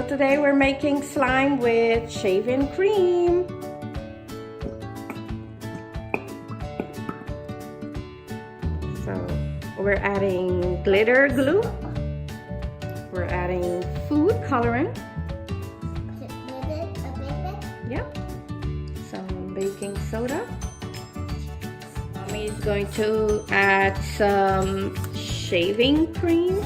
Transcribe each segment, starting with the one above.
So today we're making slime with shaving cream. So we're adding glitter glue. We're adding food coloring. Yep. Some baking soda. Mommy is going to add some shaving cream.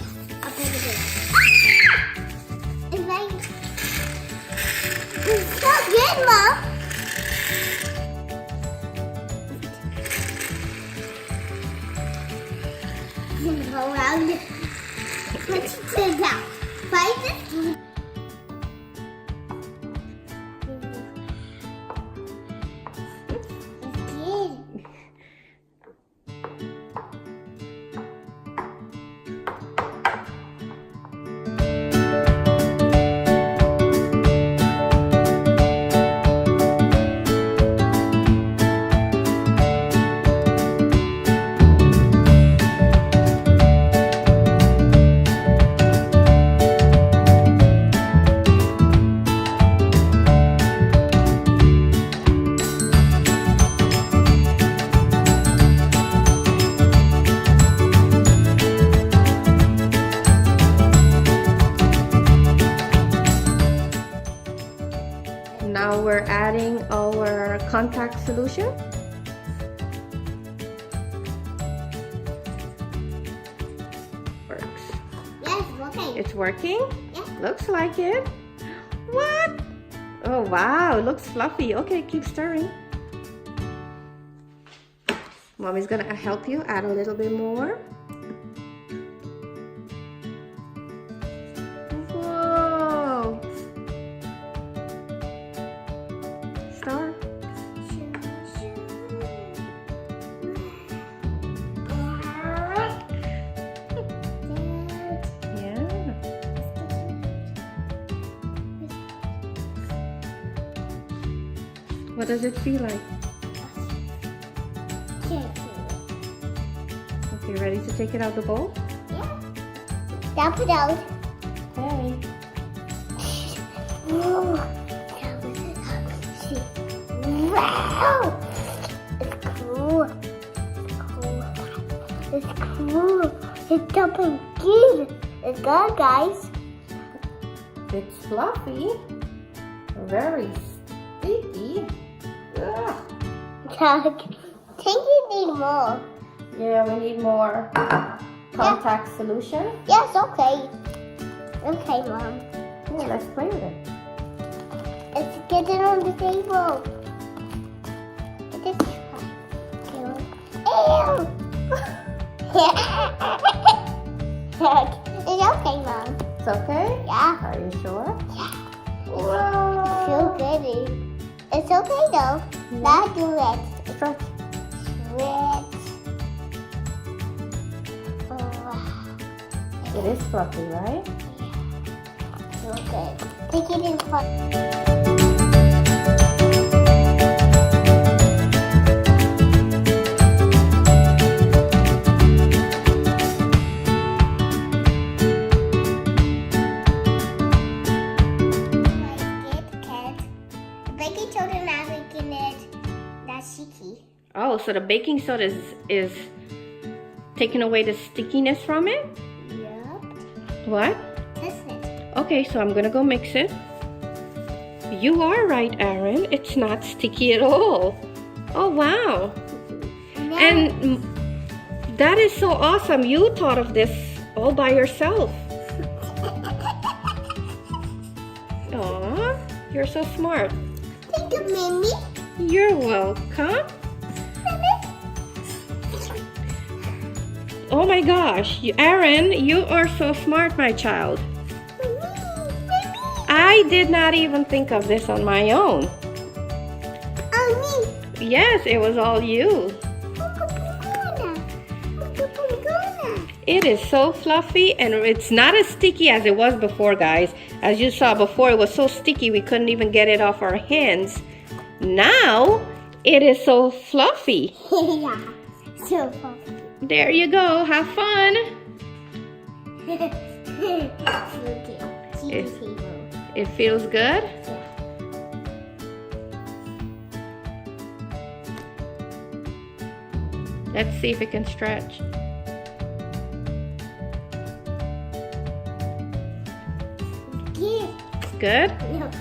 It's so good, Mom. Go around. Let's turn down. Fight this. Now we're adding our contact solution. Works. Yes, okay. It's working? Yeah. Looks like it. What? Oh wow, it looks fluffy. Okay, keep stirring. Mommy's gonna help you add a little bit more. Whoa. Star. Yeah. What does it feel like? Okay, ready to take it out the bowl? Yeah. Dump it out. Okay. Wow! It's cool. It's cool. It's dumping good. It's good, guys. It's fluffy. Very sticky. Ugh. Think you need more. Yeah, we need more contact solution. Yes, okay. Okay, Mom. Yeah, let's play with it. Let's get it on the table. Get this. Ew! It's okay, Mom. It's okay? Yeah. Are you sure? Yeah. Whoa. It's so good. It's okay though. Yeah. Now do it. It's okay. Switch. Oh, wow. It is fluffy, right? So good. Take it in front. Baking soda now making it that's sticky. Oh, so the baking soda is taking away the stickiness from it? Yep. What? Test it. Okay, so I'm gonna go mix it. You are right, Aaron. It's not sticky at all. Oh, wow. No. And that is so awesome. You thought of this all by yourself. Aw, you're so smart. Thank you, Mimi. You're welcome. Oh my gosh, Aaron, you are so smart, my child. I did not even think of this on my own. Oh, me. Yes, it was all you. It is so fluffy and it's not as sticky as it was before, guys. As you saw before, it was so sticky we couldn't even get it off our hands. Now, it is so fluffy. Yeah, so fluffy. There you go. Have fun. It feels good? Let's see if it can stretch. Yeah. Good? No.